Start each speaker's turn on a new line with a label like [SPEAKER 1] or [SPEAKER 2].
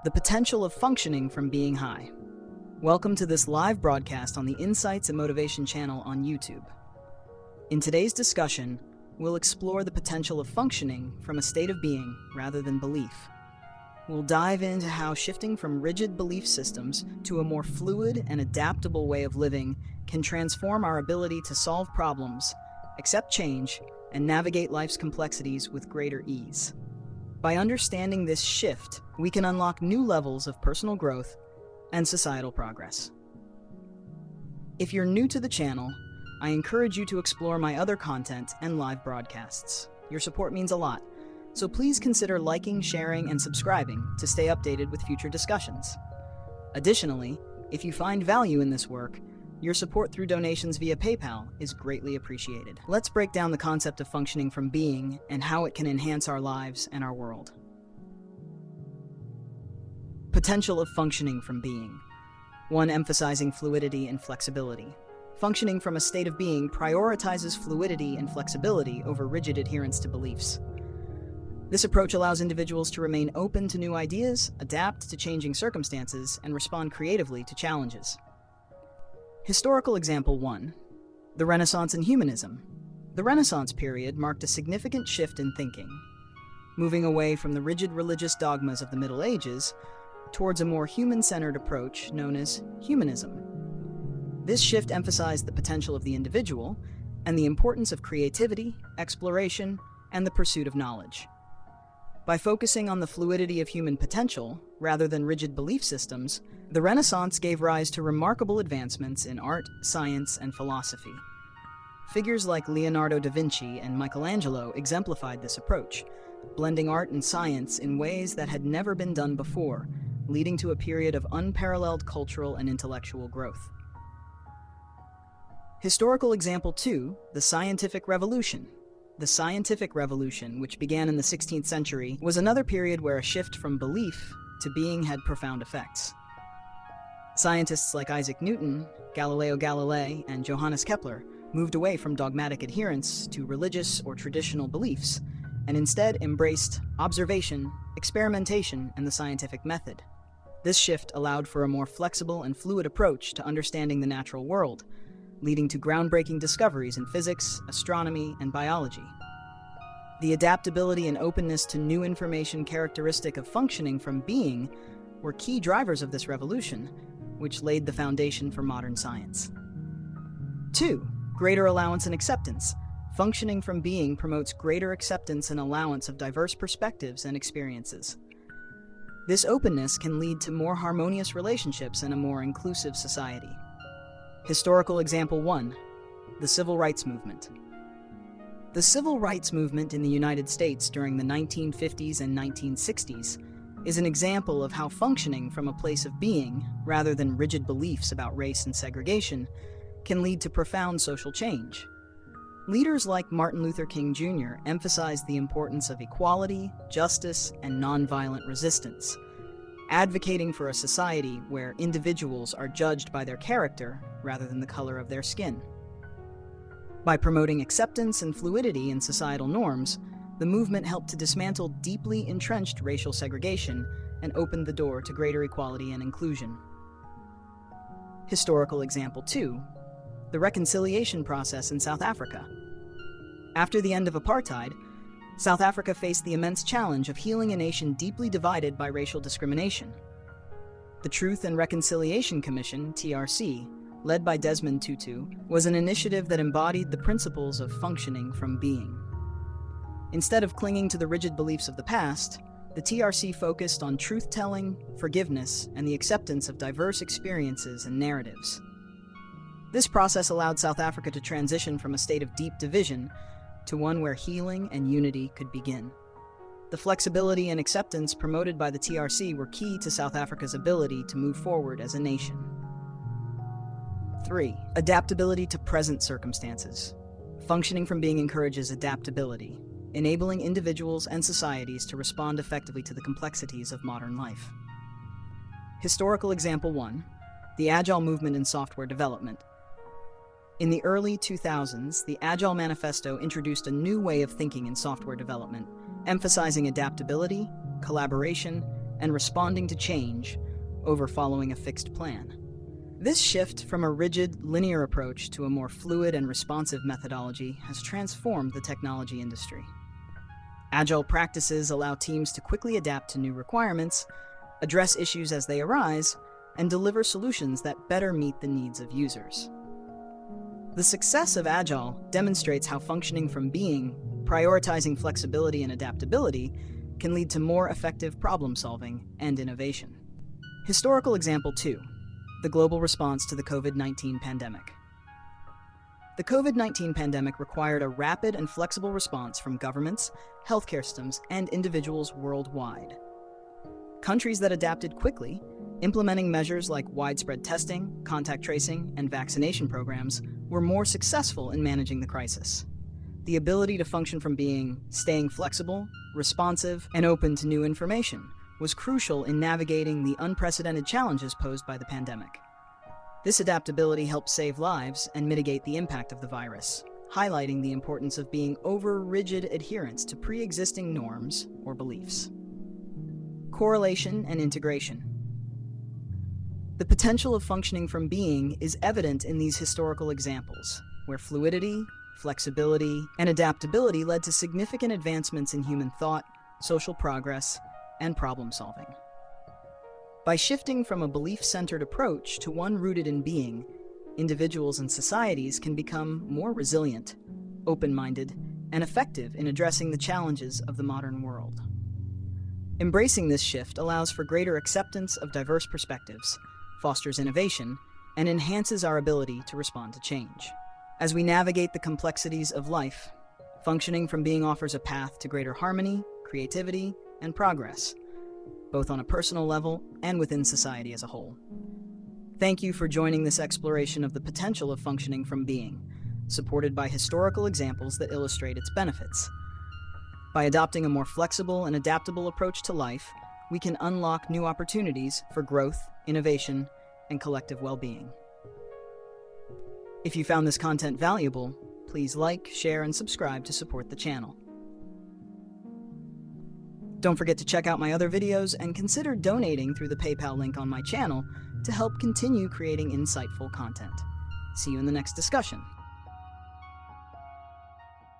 [SPEAKER 1] The potential of functioning from being high. Welcome to this live broadcast on the Insights and Motivation channel on YouTube. In today's discussion, we'll explore the potential of functioning from a state of being rather than belief. We'll dive into how shifting from rigid belief systems to a more fluid and adaptable way of living can transform our ability to solve problems, accept change, and navigate life's complexities with greater ease. By understanding this shift, we can unlock new levels of personal growth and societal progress. If you're new to the channel, I encourage you to explore my other content and live broadcasts. Your support means a lot, so please consider liking, sharing, and subscribing to stay updated with future discussions. Additionally, if you find value in this work, your support through donations via PayPal is greatly appreciated. Let's break down the concept of functioning from being and how it can enhance our lives and our world. Potential of functioning from being. One, emphasizing fluidity and flexibility. Functioning from a state of being prioritizes fluidity and flexibility over rigid adherence to beliefs. This approach allows individuals to remain open to new ideas, adapt to changing circumstances, and respond creatively to challenges. Historical example 1. The Renaissance and humanism. The Renaissance period marked a significant shift in thinking, moving away from the rigid religious dogmas of the Middle Ages towards a more human-centered approach known as humanism. This shift emphasized the potential of the individual and the importance of creativity, exploration, and the pursuit of knowledge. By focusing on the fluidity of human potential, rather than rigid belief systems, the Renaissance gave rise to remarkable advancements in art, science, and philosophy. Figures like Leonardo da Vinci and Michelangelo exemplified this approach, blending art and science in ways that had never been done before, leading to a period of unparalleled cultural and intellectual growth. Historical example 2, the scientific revolution. The scientific revolution, which began in the 16th century, was another period where a shift from belief to being had profound effects. Scientists like Isaac Newton, Galileo Galilei, and Johannes Kepler moved away from dogmatic adherence to religious or traditional beliefs, and instead embraced observation, experimentation, and the scientific method. This shift allowed for a more flexible and fluid approach to understanding the natural world, leading to groundbreaking discoveries in physics, astronomy, and biology. The adaptability and openness to new information characteristic of functioning from being were key drivers of this revolution, which laid the foundation for modern science. 2. Greater allowance and acceptance. Functioning from being promotes greater acceptance and allowance of diverse perspectives and experiences. This openness can lead to more harmonious relationships and a more inclusive society. Historical example 1. The Civil Rights Movement. The Civil Rights Movement in the United States during the 1950s and 1960s is an example of how functioning from a place of being, rather than rigid beliefs about race and segregation, can lead to profound social change. Leaders like Martin Luther King Jr. emphasized the importance of equality, justice, and nonviolent resistance, advocating for a society where individuals are judged by their character rather than the color of their skin. By promoting acceptance and fluidity in societal norms, the movement helped to dismantle deeply entrenched racial segregation and opened the door to greater equality and inclusion. Historical example 2. The reconciliation process in South Africa. After the end of apartheid, South Africa faced the immense challenge of healing a nation deeply divided by racial discrimination. The Truth and Reconciliation Commission, TRC, led by Desmond Tutu, was an initiative that embodied the principles of functioning from being. Instead of clinging to the rigid beliefs of the past, the TRC focused on truth-telling, forgiveness, and the acceptance of diverse experiences and narratives. This process allowed South Africa to transition from a state of deep division to one where healing and unity could begin. The flexibility and acceptance promoted by the TRC were key to South Africa's ability to move forward as a nation. 3. Adaptability to present circumstances. Functioning from being encourages adaptability, enabling individuals and societies to respond effectively to the complexities of modern life. Historical example 1. The Agile movement in software development. In the early 2000s, the Agile Manifesto introduced a new way of thinking in software development, emphasizing adaptability, collaboration, and responding to change over following a fixed plan. This shift from a rigid, linear approach to a more fluid and responsive methodology has transformed the technology industry. Agile practices allow teams to quickly adapt to new requirements, address issues as they arise, and deliver solutions that better meet the needs of users. The success of Agile demonstrates how functioning from being, prioritizing flexibility and adaptability, can lead to more effective problem-solving and innovation. Historical example 2. The global response to the COVID-19 pandemic. The COVID-19 pandemic required a rapid and flexible response from governments, healthcare systems, and individuals worldwide. Countries that adapted quickly, implementing measures like widespread testing, contact tracing, and vaccination programs, were more successful in managing the crisis. The ability to function from being, staying flexible, responsive, and open to new information was crucial in navigating the unprecedented challenges posed by the pandemic. This adaptability helped save lives and mitigate the impact of the virus, highlighting the importance of being over-rigid adherence to pre-existing norms or beliefs. Correlation and integration. The potential of functioning from being is evident in these historical examples, where fluidity, flexibility, and adaptability led to significant advancements in human thought, social progress, and problem-solving. By shifting from a belief-centered approach to one rooted in being, individuals and societies can become more resilient, open-minded, and effective in addressing the challenges of the modern world. Embracing this shift allows for greater acceptance of diverse perspectives, fosters innovation, and enhances our ability to respond to change. As we navigate the complexities of life, functioning from being offers a path to greater harmony, creativity, and progress, both on a personal level and within society as a whole. Thank you for joining this exploration of the potential of functioning from being, supported by historical examples that illustrate its benefits. By adopting a more flexible and adaptable approach to life, we can unlock new opportunities for growth, innovation, and collective well-being. If you found this content valuable, please like, share, and subscribe to support the channel. Don't forget to check out my other videos and consider donating through the PayPal link on my channel to help continue creating insightful content. See you in the next discussion.